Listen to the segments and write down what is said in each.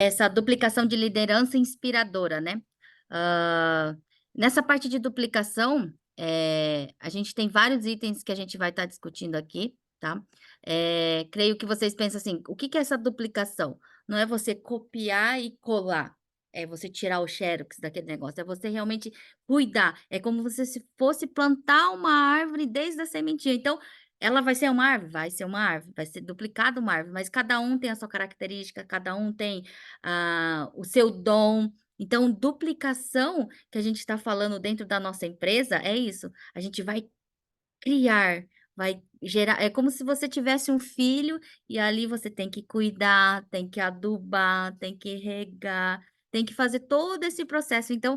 Essa duplicação de liderança inspiradora, né. Hã, Nessa parte de duplicação, a gente tem vários itens que a gente vai estar discutindo aqui, tá. Creio que vocês pensam assim: "O que que é essa duplicação?". Não é você copiar e colar, é você tirar o xerox daquele negócio, é você realmente cuidar, é como você se fosse plantar uma árvore desde a sementinha. Então, ela vai ser uma árvore? Vai ser uma árvore, vai ser duplicada uma árvore, mas cada um tem a sua característica, cada um tem o seu dom. Então, duplicação que a gente está falando dentro da nossa empresa é isso, a gente vai criar, vai gerar, é como se você tivesse um filho e ali você tem que cuidar, tem que adubar, tem que regar, tem que fazer todo esse processo. Então,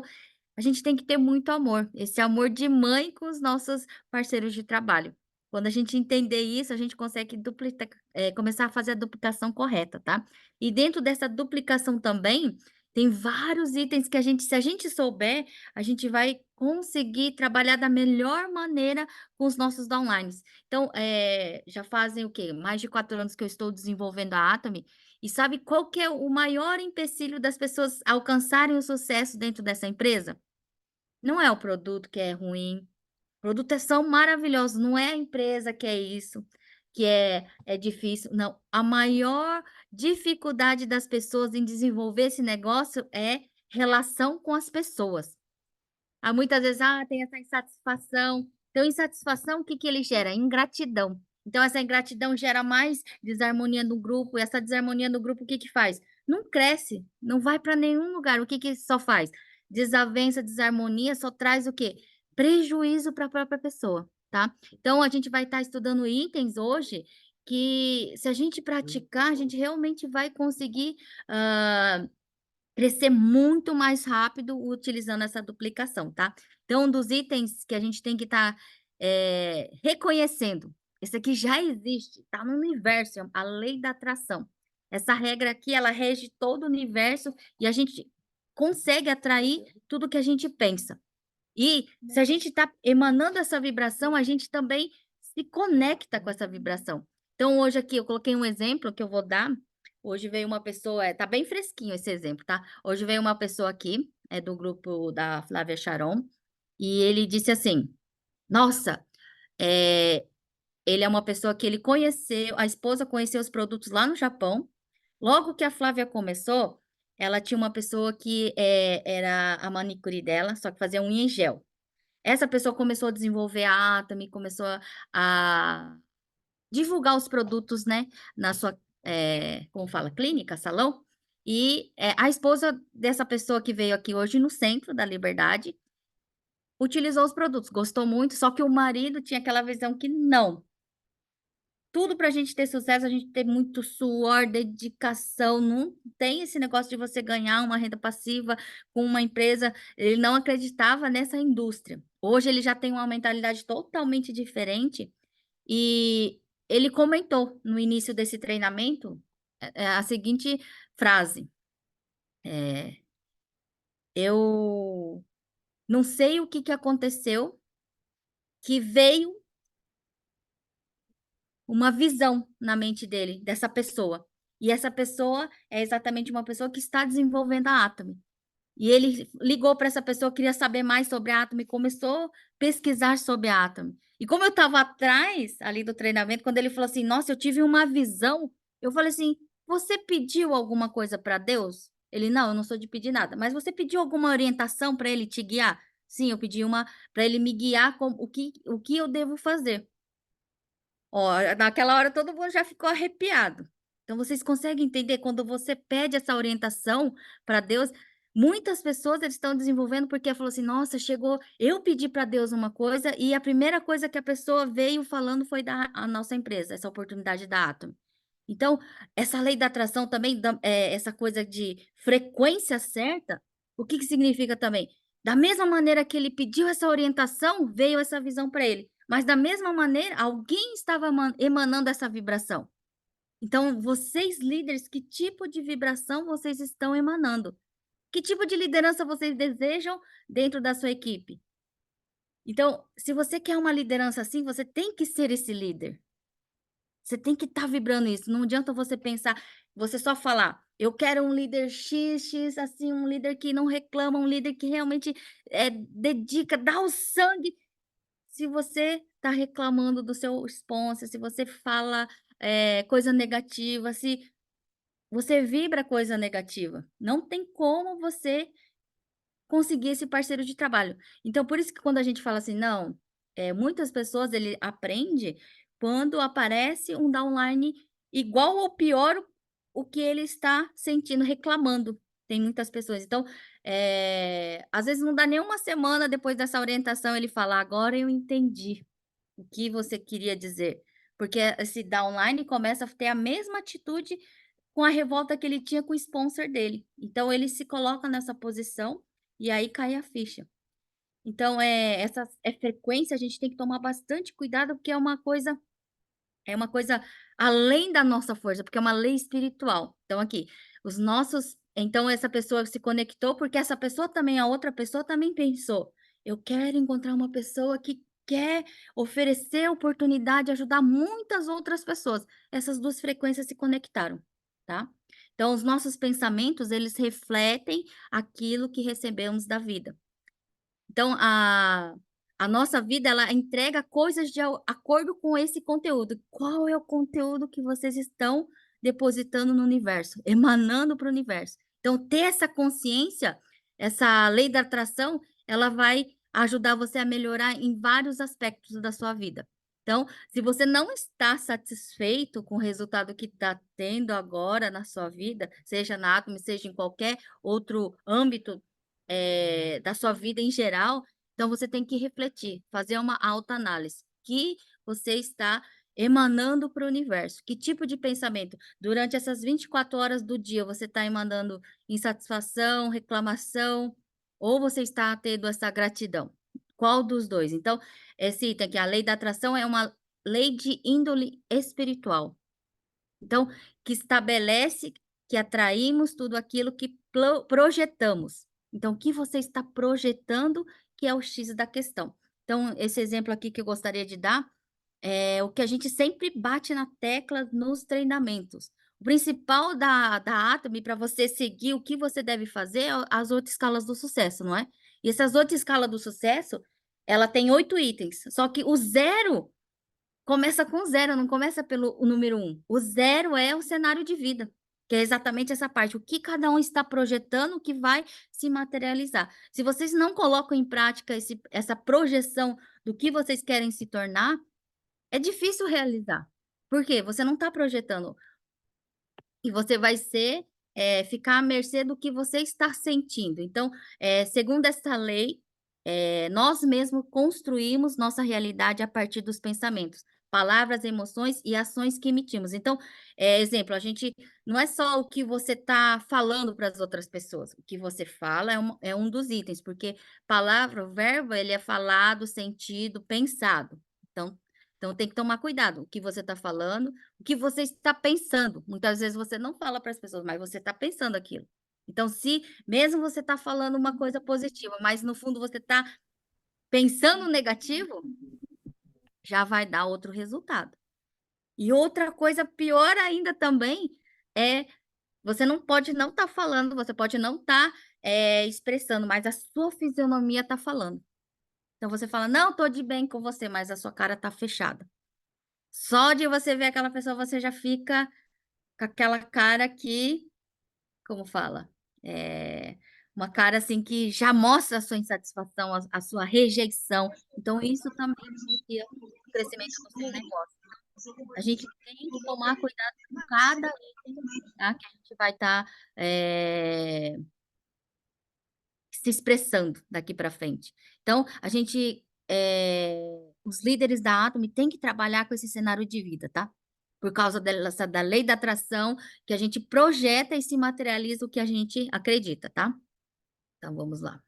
a gente tem que ter muito amor, esse amor de mãe com os nossos parceiros de trabalho. Quando a gente entender isso, a gente consegue começar a fazer a duplicação correta, tá. E dentro dessa duplicação também, tem vários itens que se a gente souber, a gente vai conseguir trabalhar da melhor maneira com os nossos downlines. Então, já fazem o quê? Mais de 4 anos que eu estou desenvolvendo a Atomy, e sabe qual que é o maior empecilho das pessoas alcançarem o sucesso dentro dessa empresa? Não é o produto que é ruim, produtos são maravilhosos, não é a empresa que é isso, que é difícil, não. A maior dificuldade das pessoas em desenvolver esse negócio é relação com as pessoas. Há muitas vezes, tem essa insatisfação. Então, insatisfação, o que que ele gera? Ingratidão. Então, essa ingratidão gera mais desarmonia no grupo, e essa desarmonia no grupo, o que que faz? Não cresce, não vai para nenhum lugar. O que que isso só faz? Desavença, desarmonia, só traz o quê? Prejuízo para a própria pessoa, tá? Então, a gente vai estar estudando itens hoje que, se a gente praticar, a gente realmente vai conseguir, hã crescer muito mais rápido utilizando essa duplicação, tá. Então, um dos itens que a gente tem que estar, reconhecendo, isso aqui já existe, está no universo, é a lei da atração. Essa regra aqui, ela rege todo o universo e a gente consegue atrair tudo que a gente pensa. E se a gente está emanando essa vibração, a gente também se conecta com essa vibração. Então, hoje aqui eu coloquei um exemplo que eu vou dar. Hoje veio uma pessoa, tá bem fresquinho esse exemplo, tá? Hoje veio uma pessoa aqui, é do grupo da Flávia Sharon, e ele disse assim: Nossa, eh, ele é uma pessoa que ele conheceu, a esposa conheceu os produtos lá no Japão. Logo que a Flávia começou, ela tinha uma pessoa que era a manicure dela, só que fazia unha em gel. Essa pessoa começou a desenvolver a Atomy, começou a divulgar os produtos, né, na sua, como fala? Clínica, salão, e, a esposa dessa pessoa que veio aqui hoje no centro da Liberdade, utilizou os produtos, gostou muito, só que o marido tinha aquela visão que não, tudo para a gente ter sucesso, a gente tem muito suor, dedicação, não tem esse negócio de você ganhar uma renda passiva com uma empresa, ele não acreditava nessa indústria. Hoje ele já tem uma mentalidade totalmente diferente, e ele comentou no início desse treinamento, a seguinte frase, eh: "Eu não sei o que que aconteceu, que veio uma visão na mente dele, dessa pessoa. E essa pessoa é exatamente uma pessoa que está desenvolvendo a Atomy. E ele ligou para essa pessoa, queria saber mais sobre a Atomy, começou a pesquisar sobre a Atomy. E como eu estava atrás ali do treinamento, quando ele falou assim: "Nossa, eu tive uma visão", eu falei assim: "Você pediu alguma coisa para Deus?" Ele: "Não, eu não sou de pedir nada". "Mas você pediu alguma orientação para ele te guiar?" "Sim, eu pedi uma para ele me guiar com o que eu devo fazer". Ó, naquela hora todo mundo já ficou arrepiado. Então vocês conseguem entender quando você pede essa orientação para Deus, muitas pessoas eles estão desenvolvendo porque falou assim: "Nossa, chegou, eu pedi para Deus uma coisa e a primeira coisa que a pessoa veio falando foi da a nossa empresa, essa oportunidade da Atom". Então, essa lei da atração também essa coisa de frequência certa, o que que significa também? Da mesma maneira que ele pediu essa orientação, veio essa visão para ele, mas da mesma maneira, alguém estava emanando essa vibração. Então, vocês líderes, que tipo de vibração vocês estão emanando? Que tipo de liderança vocês desejam dentro da sua equipe? Então, se você quer uma liderança assim, você tem que ser esse líder. Você tem que estar vibrando isso, não adianta você pensar, você só falar. Eu quero um líder XX, assim, um líder que não reclama, um líder que realmente, dedica, dá o sangue. Se você está reclamando do seu sponsor, se você fala, coisa negativa, se você vibra coisa negativa, não tem como você conseguir esse parceiro de trabalho. Então, por isso que quando a gente fala assim: "Não", muitas pessoas ele aprende quando aparece um downline igual ou pior o que ele está sentindo, reclamando. Tem muitas pessoas. Então, às vezes não dá nem uma semana depois dessa orientação, ele fala: "Agora eu entendi o que você queria dizer". Porque esse downline começa a ter a mesma atitude com a revolta que ele tinha com o sponsor dele. Então ele se coloca nessa posição, e aí cai a ficha. Então, essa frequência, a gente tem que tomar bastante cuidado, porque é uma coisa além da nossa força, porque é uma lei espiritual. Então aqui, os nossos então essa pessoa se conectou, porque essa pessoa também a outra pessoa também pensou: "Eu quero encontrar uma pessoa que quer oferecer oportunidade, ajudar muitas outras pessoas". Essas 2 frequências se conectaram, tá. Então os nossos pensamentos, eles refletem aquilo que recebemos da vida. Então a nossa vida, ela entrega coisas de acordo com esse conteúdo. Qual é o conteúdo que vocês estão depositando no universo, emanando para o universo? Então ter essa consciência, essa lei da atração, ela vai ajudar você a melhorar em vários aspectos da sua vida. Então, se você não está satisfeito com o resultado que está tendo agora na sua vida, seja na Atomy, seja em qualquer outro âmbito da sua vida em geral, então você tem que refletir, fazer uma autoanálise. Que você está emanando para o universo? Que tipo de pensamento? Durante essas 24 horas do dia, você está emanando insatisfação, reclamação, ou você está tendo essa gratidão? Qual dos dois? Então, esse item aqui, a lei da atração é uma lei de índole espiritual. Então, que estabelece que atraímos tudo aquilo que projetamos. Então, o que você está projetando, que é o X da questão. Então, esse exemplo aqui que eu gostaria de dar, é o que a gente sempre bate na tecla nos treinamentos. O principal da Atomy, para você seguir o que você deve fazer, é as 8 escalas do sucesso, não é? E essas 8 escalas do sucesso, ela tem 8 itens, só que o zero começa com zero, não começa pelo o número um. O zero é o cenário de vida, que é exatamente essa parte, o que cada um está projetando que vai se materializar. Se vocês não colocam em prática essa projeção do que vocês querem se tornar, é difícil realizar. Por quê? Você não está projetando. E você vai ficar à mercê do que você está sentindo. Então, segundo essa lei, nós mesmos construímos nossa realidade a partir dos pensamentos, palavras, emoções e ações que emitimos. Então, exemplo, a gente não é só o que você está falando para as outras pessoas, o que você fala é um dos itens, porque palavra, o verbo, ele é falado, sentido, pensado. Então tem que tomar cuidado, o que você está falando, o que você está pensando. Muitas vezes você não fala para as pessoas, mas você está pensando aquilo. Então, se mesmo você está falando uma coisa positiva, mas no fundo você está pensando negativo, já vai dar outro resultado. E outra coisa pior ainda também é você não pode não estar falando, você pode não estar expressando, mas a sua fisionomia está falando. Então você fala: "Não, estou de bem com você", mas a sua cara está fechada. Só de você ver aquela pessoa, você já fica com aquela cara que, como fala? Eh, uma cara, assim, que já mostra a sua insatisfação, a sua rejeição. Então isso também influencia o crescimento do seu negócio. A gente tem que tomar cuidado com cada item, tá, que a gente vai estar, se expressando daqui para frente. Então, a gente, os líderes da Atomy têm que trabalhar com esse cenário de vida, tá? Por causa da lei da atração, que a gente projeta e se materializa o que a gente acredita, tá? Então vamos lá.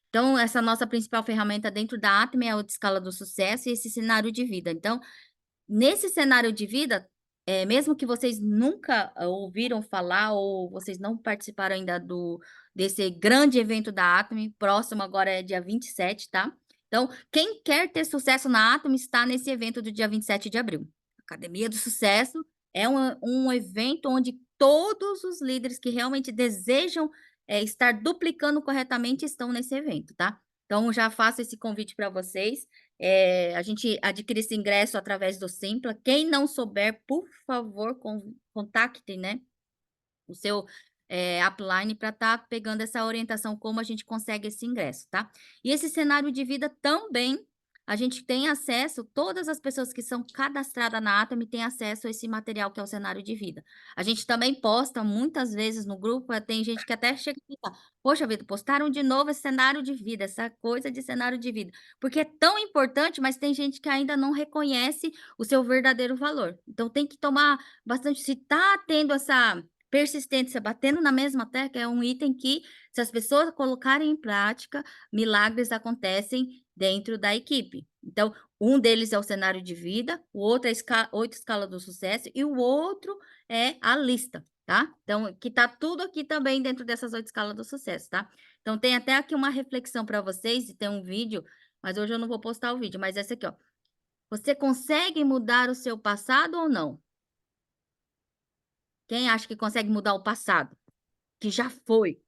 Então, essa nossa principal ferramenta dentro da Atomy é a escala do sucesso e esse cenário de vida. Então, nesse cenário de vida, mesmo que vocês nunca ouviram falar ou vocês não participaram ainda desse grande evento da Atomy, próximo agora é dia 27, tá? Então, quem quer ter sucesso na Atomy está nesse evento do dia 27 de abril. Academia do Sucesso, É um evento onde todos os líderes que realmente desejam, estar duplicando corretamente estão nesse evento, tá. Então já faço esse convite para vocês, a gente adquire esse ingresso através do Simpla, quem não souber, por favor, contacte, né, o seu, upline para estar pegando essa orientação como a gente consegue esse ingresso, tá. E esse cenário de vida também, a gente tem acesso todas as pessoas que são cadastradas na Atomy têm acesso a esse material que é o cenário de vida. A gente também posta muitas vezes no grupo, tem gente que até chega e fala: "Poxa vida, postaram de novo esse cenário de vida, essa coisa de cenário de vida", porque é tão importante, mas tem gente que ainda não reconhece o seu verdadeiro valor. Então tem que tomar bastante se tá tendo essa persistência, batendo na mesma tecla, é um item que, se as pessoas colocarem em prática, milagres acontecem dentro da equipe. Então, um deles é o cenário de vida, o outro é a 8 escala do sucesso e o outro é a lista, tá? Então, que tá tudo aqui também dentro dessas 8 escalas do sucesso, tá? Então, tem até aqui uma reflexão para vocês e tem um vídeo, mas hoje eu não vou postar o vídeo, mas esse aqui, ó. Você consegue mudar o seu passado ou não? Quem acha que consegue mudar o passado? Que já foi.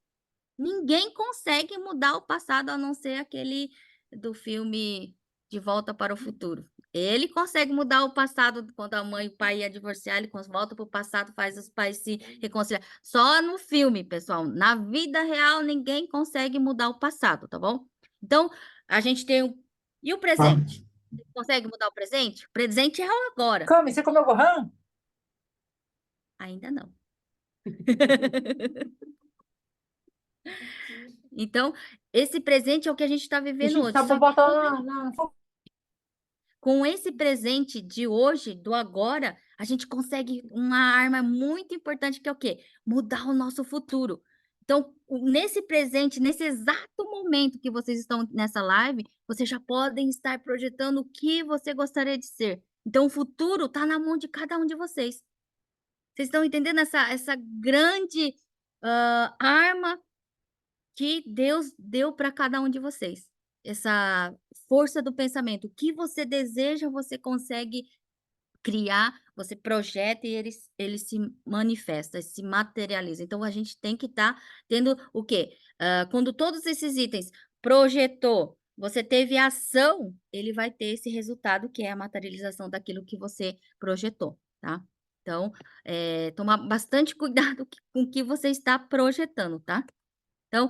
Ninguém consegue mudar o passado, a não ser aquele do filme De Volta para o Futuro. Ele consegue mudar o passado quando a mãe e o pai ia divorciar, ele volta para o passado, faz os pais se reconciliar. Só no filme, pessoal. Na vida real, ninguém consegue mudar o passado, tá bom? Então, a gente tem o... E o presente? Você consegue mudar o presente? O presente é o agora. Cami, você comeu borrão? Ainda não. Então, esse presente é o que a gente está vivendo hoje. Tá bom, Só botar na... com esse presente de hoje, do agora, a gente consegue uma arma muito importante que é o quê? Mudar o nosso futuro. Então, nesse presente, nesse exato momento que vocês estão nessa live, vocês já podem estar projetando o que você gostaria de ser. Então, o futuro está na mão de cada um de vocês. Vocês estão entendendo essa grande arma que Deus deu para cada um de vocês. Essa força do pensamento. O que você deseja, você consegue criar, você projeta e ele se manifesta, se materializa. Então a gente tem que estar tendo o quê? Quando todos esses itens projetou, você teve ação, ele vai ter esse resultado que é a materialização daquilo que você projetou, tá? Então, tomar bastante cuidado com o que você está projetando, tá? Então,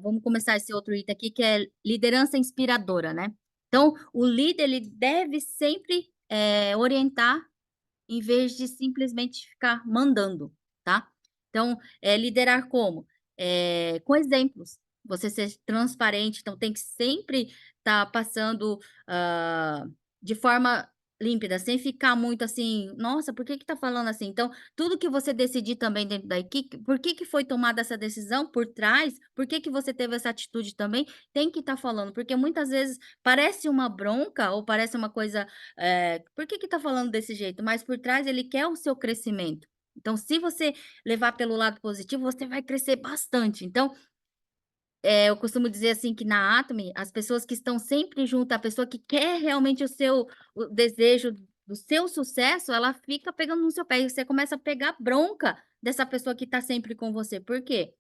vamos começar esse outro item aqui, que é liderança inspiradora, né. Então, o líder, ele deve sempre, orientar, em vez de simplesmente ficar mandando, tá. Então, liderar como? Com exemplos, você ser transparente, então tem que sempre estar passando, de forma límpida, sem ficar muito assim: "Nossa, por que que tá falando assim?". Então, tudo que você decidir também dentro da equipe, por que que foi tomada essa decisão por trás, por que que você teve essa atitude também, tem que estar falando, porque muitas vezes parece uma bronca ou parece uma coisa, "Por que que tá falando desse jeito?", mas por trás ele quer o seu crescimento. Então, se você levar pelo lado positivo, você vai crescer bastante. Então, eu costumo dizer assim que na Atomy, as pessoas que estão sempre junto, a pessoa que quer realmente o desejo do seu sucesso, ela fica pegando no seu pé e você começa a pegar bronca dessa pessoa que está sempre com você. Por quê?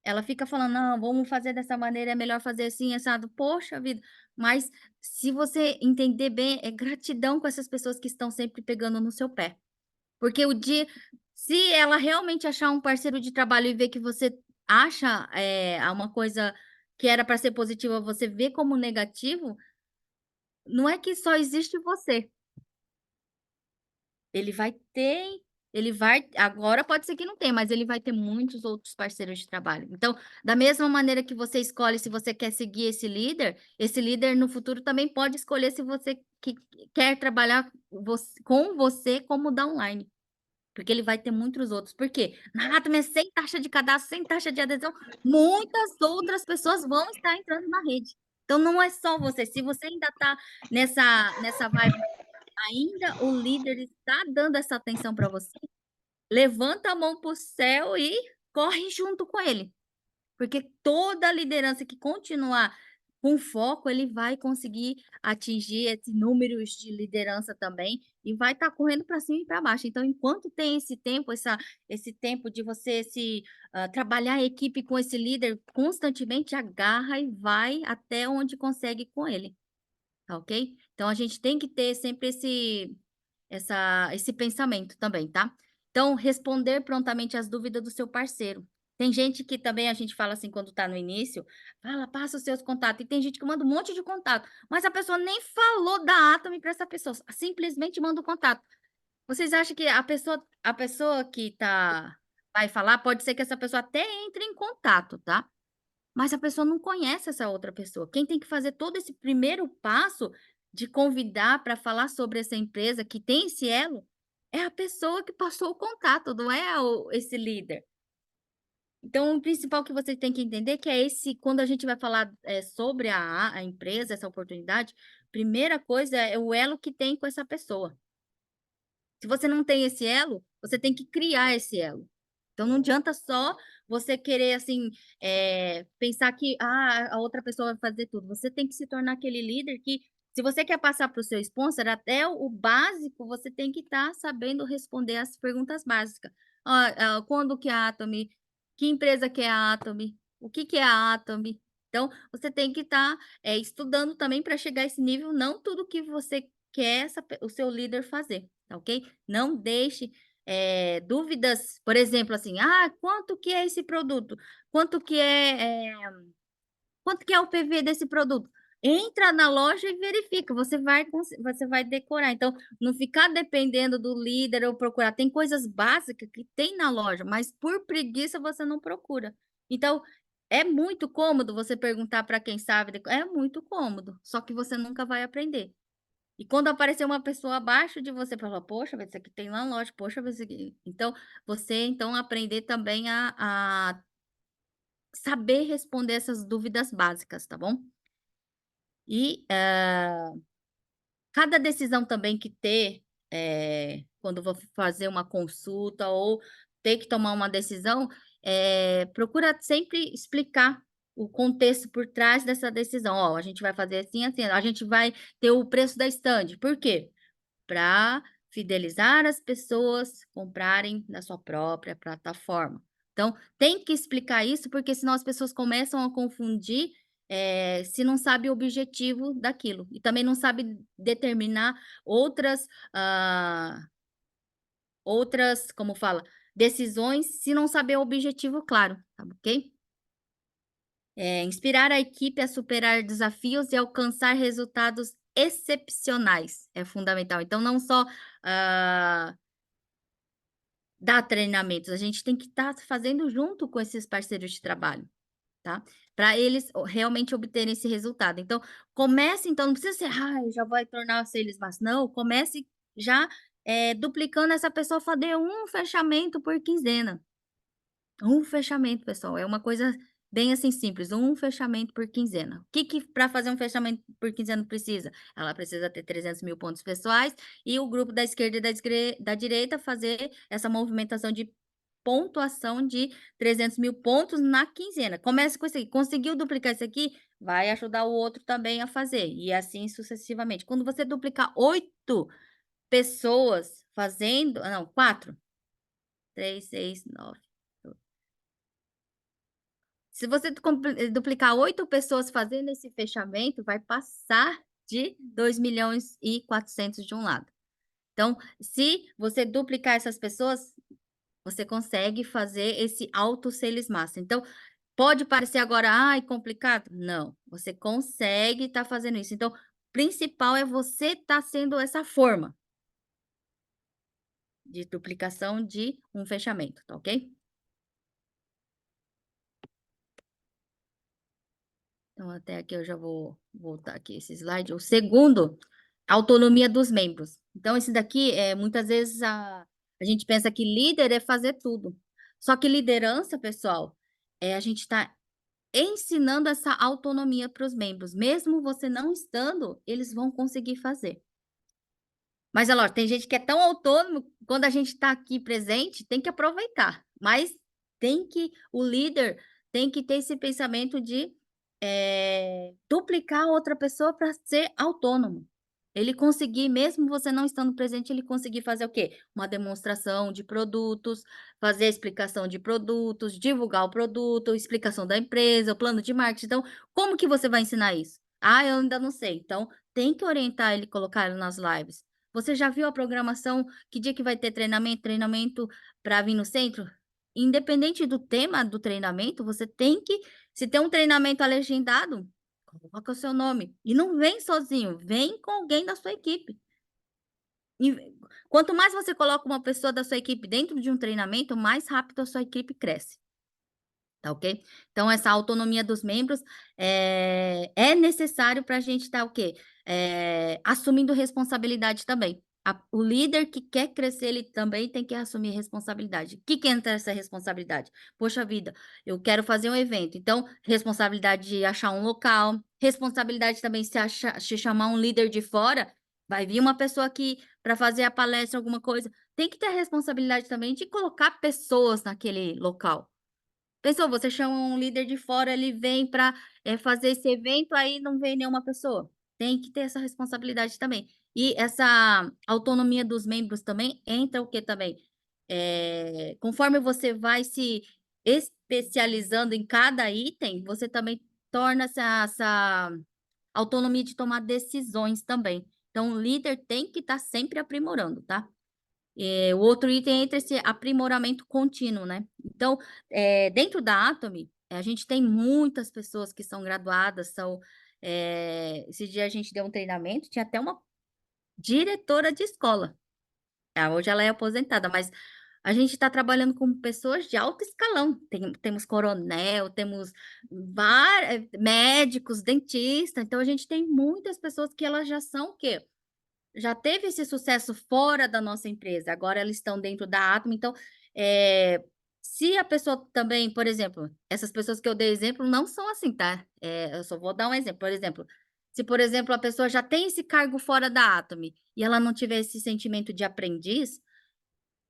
Ela fica falando: "Não, vamos fazer dessa maneira, é melhor fazer assim, assado". Poxa vida, mas se você entender bem, é gratidão com essas pessoas que estão sempre pegando no seu pé. Porque o dia se ela realmente achar um parceiro de trabalho e ver que você acha, uma coisa que era para ser positiva, você vê como negativo, não é que só existe você. Ele vai ter ele vai agora pode ser que não tenha, mas ele vai ter muitos outros parceiros de trabalho. Então, da mesma maneira que você escolhe se você quer seguir esse líder no futuro também pode escolher se você quer trabalhar com você como downline. Porque ele vai ter muitos outros. Por quê? Na Atomy é sem taxa de cadastro, sem taxa de adesão, muitas outras pessoas vão estar entrando na rede. Então não é só você, se você ainda está nessa vibe, ainda o líder está dando essa atenção para você, levanta a mão para o céu e corre junto com ele. Porque toda liderança que continuar com foco, ele vai conseguir atingir esse números de liderança também e vai estar correndo para cima e para baixo. Então, enquanto tem esse tempo de você trabalhar a equipe com esse líder, constantemente agarra e vai até onde consegue com ele, tá ok? Então, a gente tem que ter sempre esse pensamento também, tá? Então, responder prontamente às dúvidas do seu parceiro. Tem gente que também a gente fala assim quando está no início, fala, passa os seus contatos. E tem gente que manda um monte de contato, mas a pessoa nem falou da Atomy para essa pessoa, simplesmente manda o contato. Vocês acham que a pessoa que vai falar, pode ser que essa pessoa até entre em contato, tá? Mas a pessoa não conhece essa outra pessoa. Quem tem que fazer todo esse primeiro passo de convidar para falar sobre essa empresa que tem esse elo, é a pessoa que passou o contato, não é esse líder. Então, o principal que você tem que entender que é quando a gente vai falar sobre a empresa, essa oportunidade, primeira coisa é o elo que tem com essa pessoa. Se você não tem esse elo, você tem que criar esse elo. Então não adianta só você querer, assim, pensar que, a outra pessoa vai fazer tudo. Você tem que se tornar aquele líder que, se você quer passar para o seu sponsor, até o básico, você tem que estar sabendo responder as perguntas básicas. Quando que é a Atomy? Que empresa que é a Atomy? O que que é a Atomy? Então, você tem que estar estudando também para chegar a esse nível, não tudo que você quer o seu líder fazer, tá ok? Não deixe dúvidas, por exemplo, assim, quanto que é esse produto? Quanto que quanto que é o PV desse produto? Entra na loja e verifica, você vai decorar. Então, não ficar dependendo do líder ou procurar. Tem coisas básicas que tem na loja, mas por preguiça você não procura. Então, é muito cômodo você perguntar para quem sabe, é muito cômodo, só que você nunca vai aprender. E quando aparecer uma pessoa abaixo de você, fala: "Poxa, isso aqui tem lá na loja, poxa, isso aqui". Então, aprender também a saber responder essas dúvidas básicas, tá bom? E, cada decisão também que quando vou fazer uma consulta ou ter que tomar uma decisão, procura sempre explicar o contexto por trás dessa decisão. "Ó, a gente vai fazer assim, assim, a gente vai ter o preço da estande". Por quê? Para fidelizar as pessoas comprarem na sua própria plataforma. Então, tem que explicar isso, porque senão as pessoas começam a confundir, se não sabe o objetivo daquilo. E também não sabe determinar outras, como fala? Decisões, se não saber o objetivo claro, tá ok? Inspirar a equipe a superar desafios e alcançar resultados excepcionais é fundamental. Então, não só dar treinamentos, a gente tem que estar fazendo junto com esses parceiros de trabalho, tá? Para eles realmente obterem esse resultado. Então, comece, então, não precisa ser, eu já vai tornar-se eles, mas não, comece já duplicando essa pessoa, fazer um fechamento por quinzena. Um fechamento, pessoal, é uma coisa bem, assim, simples, um fechamento por quinzena. O que para fazer um fechamento por quinzena precisa? Ela precisa ter 300.000 pontos pessoais e o grupo da esquerda e da direita fazer essa movimentação de pontuação de 300.000 pontos na quinzena. Comece com isso aqui, conseguiu duplicar isso aqui, vai ajudar o outro também a fazer, e assim sucessivamente. Quando você duplicar 8 pessoas fazendo, não, 4, 3, 6, 9. Se você duplicar 8 pessoas fazendo esse fechamento, vai passar de 2.400.000 de um lado. Então, se você duplicar essas pessoas, você consegue fazer esse auto sales master. Então, pode parecer agora, complicado? Não, você consegue estar fazendo isso. Então, principal é você estar sendo essa forma de duplicação de um fechamento, tá ok? Então, até aqui eu já vou voltar aqui esse slide. O segundo, autonomia dos membros. Então, esse daqui, muitas vezes a gente pensa que líder é fazer tudo. Só que liderança, pessoal, a gente está ensinando essa autonomia para os membros. Mesmo você não estando, eles vão conseguir fazer. Mas, é lógico, tem gente que é tão autônomo, quando a gente está aqui presente, tem que aproveitar. Mas o líder tem que ter esse pensamento de duplicar outra pessoa para ser autônomo. Ele conseguir, mesmo você não estando presente, ele conseguir fazer o quê? Uma demonstração de produtos, fazer a explicação de produtos, divulgar o produto, explicação da empresa, o plano de marketing. Então, como que você vai ensinar isso? Ah, eu ainda não sei. Então, tem que orientar ele, colocar ele nas lives. Você já viu a programação? Que dia que vai ter treinamento? Treinamento para vir no centro? Independente do tema do treinamento, você tem que, se tem um treinamento legendado, coloca o seu nome. E não vem sozinho, vem com alguém da sua equipe. E quanto mais você coloca uma pessoa da sua equipe dentro de um treinamento, mais rápido a sua equipe cresce. Tá ok? Então, essa autonomia dos membros é necessário para a gente estar o quê? Assumindo responsabilidade também. O líder que quer crescer, ele também tem que assumir responsabilidade. O que entra essa responsabilidade? Poxa vida, eu quero fazer um evento. Então, responsabilidade de achar um local, responsabilidade também se chamar um líder de fora, vai vir uma pessoa aqui para fazer a palestra, alguma coisa. Tem que ter a responsabilidade também de colocar pessoas naquele local. Pensou, você chama um líder de fora, ele vem para fazer esse evento, aí não vem nenhuma pessoa. Tem que ter essa responsabilidade também. E essa autonomia dos membros também entra o que também? Conforme você vai se especializando em cada item, você também torna essa autonomia de tomar decisões também. Então, o líder tem que estar sempre aprimorando, tá? O outro item entra esse aprimoramento contínuo, né. Então, dentro da Atomy, a gente tem muitas pessoas que são graduadas, esse dia a gente deu um treinamento, tinha até uma diretora de escola. Hoje ela é aposentada, mas a gente está trabalhando com pessoas de alto escalão. Temos coronel, temos médicos, dentista, então a gente tem muitas pessoas que elas já são o quê? Já teve esse sucesso fora da nossa empresa, agora elas estão dentro da Atma, então, se a pessoa também, por exemplo, essas pessoas que eu dei exemplo não são assim, tá, eu só vou dar um exemplo, por exemplo, se, por exemplo, a pessoa já tem esse cargo fora da Atome e ela não tiver esse sentimento de aprendiz,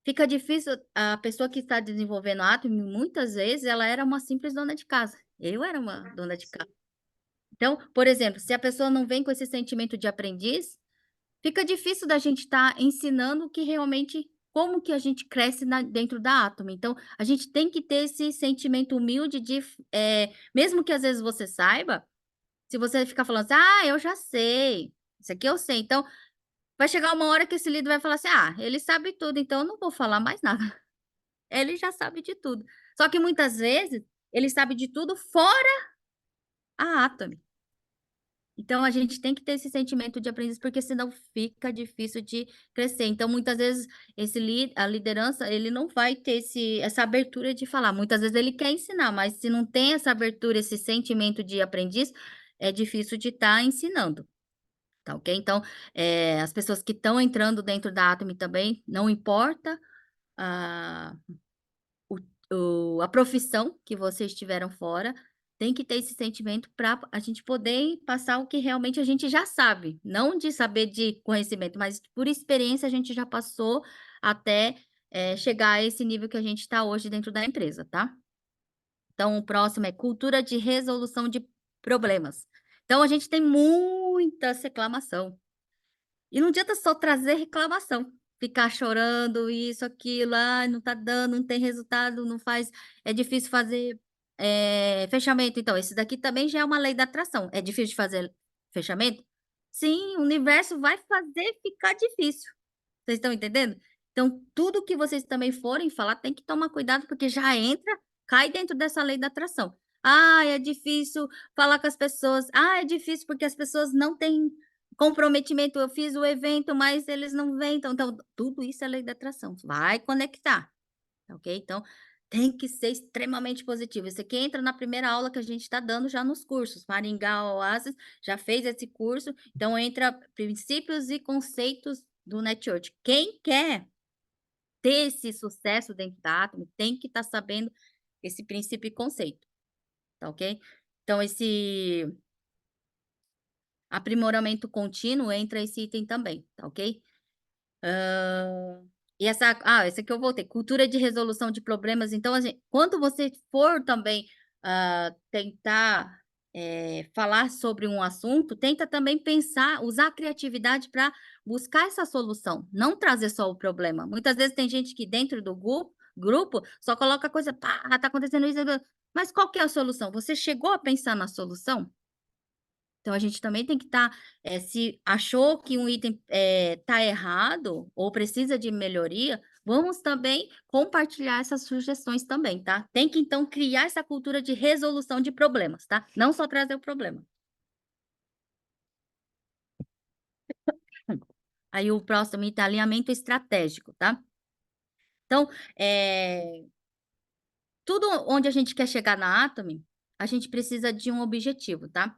fica difícil. A pessoa que está desenvolvendo a Atome, muitas vezes, ela era uma simples dona de casa, eu era uma dona de casa. Então, por exemplo, se a pessoa não vem com esse sentimento de aprendiz, fica difícil da gente estar ensinando que realmente como que a gente cresce dentro da Atomy. Então, a gente tem que ter esse sentimento humilde de, mesmo que às vezes você saiba, se você ficar falando assim, ah, eu já sei, isso aqui eu sei. Então, vai chegar uma hora que esse líder vai falar assim, ah, ele sabe tudo, então eu não vou falar mais nada. Ele já sabe de tudo. Só que muitas vezes ele sabe de tudo fora a Atomy. Então, a gente tem que ter esse sentimento de aprendiz, porque senão fica difícil de crescer. Então, muitas vezes, a liderança, ele não vai ter essa abertura de falar. Muitas vezes ele quer ensinar, mas se não tem essa abertura, esse sentimento de aprendiz, é difícil de estar ensinando, tá ok? Então, as pessoas que estão entrando dentro da Atomy também, não importa a a profissão que vocês tiveram fora, tem que ter esse sentimento para a gente poder passar o que realmente a gente já sabe, não de saber de conhecimento, mas por experiência a gente já passou até, chegar a esse nível que a gente está hoje dentro da empresa, tá. Então o próximo é cultura de resolução de problemas. Então a gente tem muitas reclamação. E não adianta só trazer reclamação, ficar chorando, isso, aquilo, "Ai, não tá dando, não tem resultado, não faz, é difícil fazer, fechamento". Então, esse daqui também já é uma lei da atração. É difícil de fazer fechamento? Sim, o universo vai fazer ficar difícil. Vocês estão entendendo? Então, tudo que vocês também forem falar, tem que tomar cuidado, porque já entra, cai dentro dessa lei da atração. "Ah, é difícil falar com as pessoas. Ah, é difícil porque as pessoas não têm comprometimento. Eu fiz o evento, mas eles não vêm". Então, tudo isso é lei da atração. Vai conectar, tá ok? Então, tem que ser extremamente positivo. Isso aqui entra na primeira aula que a gente está dando já nos cursos. Maringá Oasis já fez esse curso, então entra princípios e conceitos do network. Quem quer ter esse sucesso dentro da Atomy tem que estar sabendo esse princípio e conceito, tá ok? Então esse aprimoramento contínuo entra esse item também, tá ok? E essa aqui eu voltei, cultura de resolução de problemas. Então, quando você for também, tentar falar sobre um assunto, tenta também pensar, usar a criatividade para buscar essa solução, não trazer só o problema. Muitas vezes tem gente que dentro do grupo só coloca coisa, pá, tá acontecendo isso, mas qual que é a solução? Você chegou a pensar na solução? Então a gente também tem que estar, se achou que um item está errado ou precisa de melhoria, vamos também compartilhar essas sugestões também, tá? Tem que então criar essa cultura de resolução de problemas, tá? Não só trazer o problema. Aí o próximo item é alinhamento estratégico, tá? Então, tudo onde a gente quer chegar na Atomy, a gente precisa de um objetivo, tá?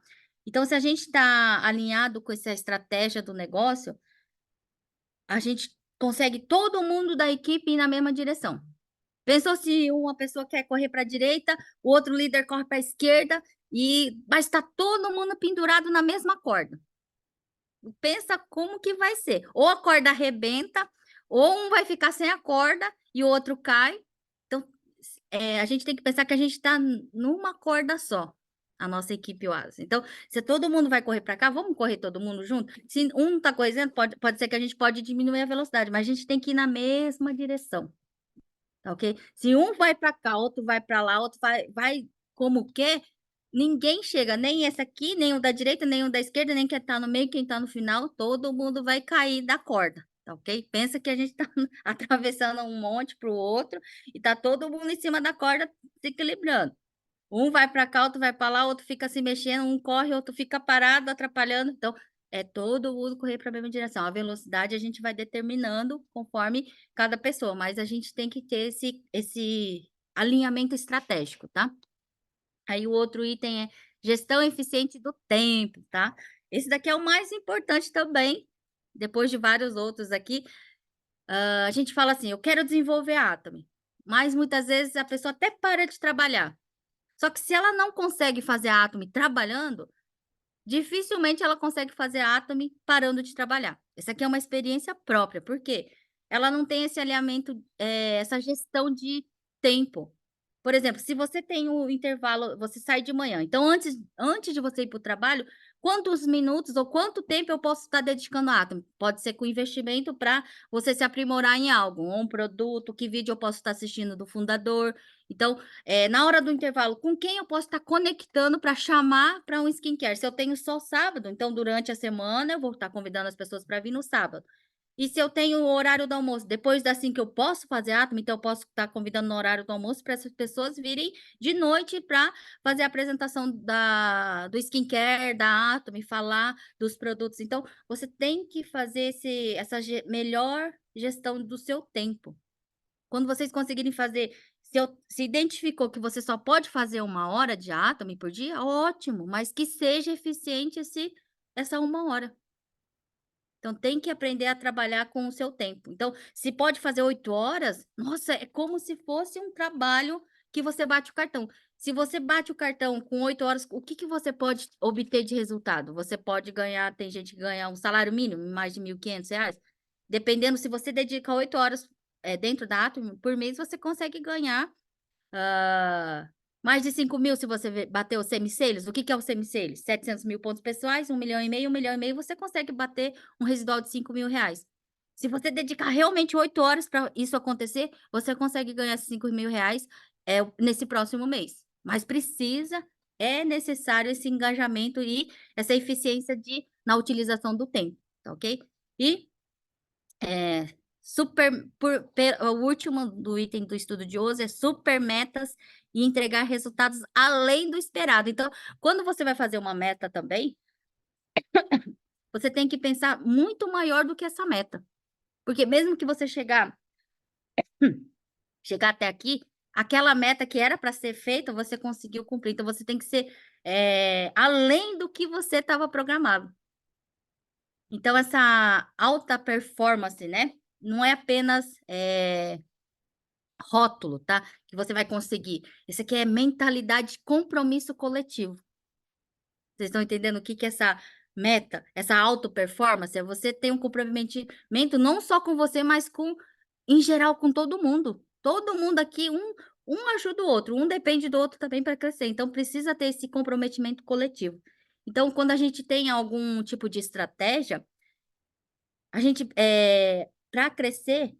Então, se a gente está alinhado com essa estratégia do negócio, a gente consegue todo mundo da equipe ir na mesma direção. Pensou se uma pessoa quer correr para a direita, o outro líder corre para a esquerda, mas está todo mundo pendurado na mesma corda. Pensa como que vai ser. Ou a corda arrebenta, ou um vai ficar sem a corda e o outro cai. Então, a gente tem que pensar que a gente está numa corda só, a nossa equipe Oasis. Então, se todo mundo vai correr para cá, vamos correr todo mundo junto? Se um está correndo, pode ser que a gente pode diminuir a velocidade, mas a gente tem que ir na mesma direção, tá ok? Se um vai para cá, outro vai para lá, outro vai como quer, ninguém chega, nem esse aqui, nem o da direita, nem o da esquerda, nem quem está no meio, quem está no final, todo mundo vai cair da corda, tá ok? Pensa que a gente está atravessando um monte para o outro e tá todo mundo em cima da corda se equilibrando. Um vai para cá, outro vai para lá, outro fica se mexendo, um corre, outro fica parado, atrapalhando. Então, é todo mundo correr para a mesma direção. A velocidade a gente vai determinando conforme cada pessoa, mas a gente tem que ter esse alinhamento estratégico, tá? Aí o outro item é gestão eficiente do tempo, tá? Esse daqui é o mais importante também, depois de vários outros aqui. A gente fala assim, eu quero desenvolver a Atomy, mas muitas vezes a pessoa até para de trabalhar. Só que se ela não consegue fazer a Atomy trabalhando, dificilmente ela consegue fazer a Atomy parando de trabalhar. Essa aqui é uma experiência própria, porque ela não tem esse alinhamento, essa gestão de tempo. Por exemplo, se você tem o intervalo, você sai de manhã, então antes de você ir para o trabalho, quantos minutos ou quanto tempo eu posso estar dedicando à Atomy? Pode ser com investimento para você se aprimorar em algo, ou um produto, que vídeo eu posso estar assistindo do fundador. Então, na hora do intervalo, com quem eu posso estar conectando para chamar para um skincare? Se eu tenho só sábado, então durante a semana eu vou estar convidando as pessoas para vir no sábado. E se eu tenho o horário do almoço, depois das 5 eu posso fazer Atomy, então eu posso estar convidando no horário do almoço para essas pessoas virem de noite para fazer a apresentação do skincare, da Atomy, falar dos produtos. Então, você tem que fazer essa melhor gestão do seu tempo. Quando vocês conseguirem fazer, se identificou que você só pode fazer 1 hora de Atomy por dia, ótimo, mas que seja eficiente essa 1 hora. Então, tem que aprender a trabalhar com o seu tempo. Então, se pode fazer 8 horas, nossa, é como se fosse um trabalho que você bate o cartão. Se você bate o cartão com 8 horas, o que que você pode obter de resultado? Você pode ganhar, tem gente que ganha um salário mínimo, mais de R$ 1.500. Dependendo, se você dedica 8 horas dentro da Atomy, por mês você consegue ganhar mais de 5.000 se você bater os semi-sales. O que que é o semi-sales? 700.000 pontos pessoais, 1,5 milhão, você consegue bater um residual de R$ 5.000. Se você dedicar realmente 8 horas para isso acontecer, você consegue ganhar esses R$ 5.000 nesse próximo mês. Mas é necessário esse engajamento e essa eficiência na utilização do tempo, tá ok? E o último do item do estudo de hoje é super metas e entregar resultados além do esperado. Então, quando você vai fazer uma meta também, você tem que pensar muito maior do que essa meta. Porque mesmo que você chegar até aqui, aquela meta que era para ser feita, você conseguiu cumprir. Então, você tem que ser além do que você estava programado. Então, essa alta performance, né? Não é apenas rótulo, tá? Que você vai conseguir. Isso aqui é mentalidade de compromisso coletivo. Vocês estão entendendo o que que é essa meta, essa auto-performance? É você ter um comprometimento não só com você, mas em geral, com todo mundo. Todo mundo aqui, um ajuda o outro, um depende do outro também para crescer, então precisa ter esse comprometimento coletivo. Então, quando a gente tem algum tipo de estratégia, a gente, para crescer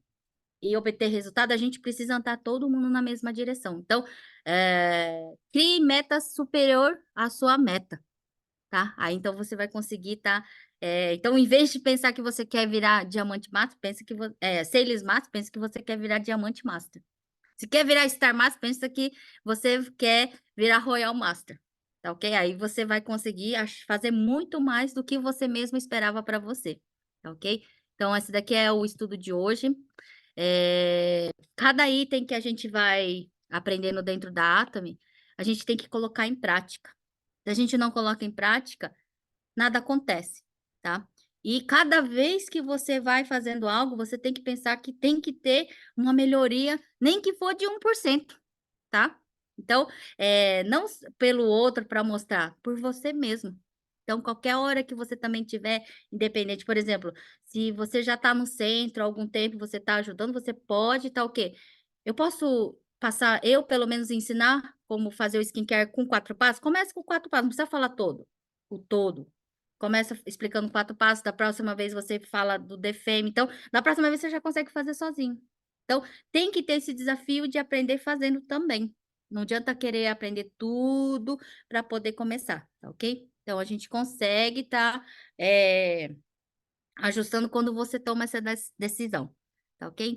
e obter resultado, a gente precisa andar todo mundo na mesma direção. Então, crie meta superior à sua meta, tá? Aí, então, você vai conseguir tá, então, em vez de pensar que você quer virar diamante master, pensa que sales master, pensa que você quer virar diamante master. Se quer virar Star Master, pensa que você quer virar Royal Master, tá ok? Aí você vai conseguir fazer muito mais do que você mesmo esperava para você, tá ok? Então, esse daqui é o estudo de hoje. Cada item que a gente vai aprendendo dentro da Atomy, a gente tem que colocar em prática. Se a gente não coloca em prática, nada acontece, tá? E cada vez que você vai fazendo algo, você tem que pensar que tem que ter uma melhoria, nem que for de 1%, tá? Então, não pelo outro para mostrar, por você mesmo. Então, qualquer hora que você também tiver, independente, por exemplo, se você já está no centro há algum tempo, você está ajudando, você pode estar o quê? Eu posso passar, eu pelo menos ensinar como fazer o skincare com 4 passos? Comece com 4 passos, não precisa falar o todo. Começa explicando 4 passos, da próxima vez você fala do DFM, então, da próxima vez você já consegue fazer sozinho. Então, tem que ter esse desafio de aprender fazendo também. Não adianta querer aprender tudo para poder começar, tá ok? Então, a gente consegue estar ajustando quando você toma essa decisão, tá ok?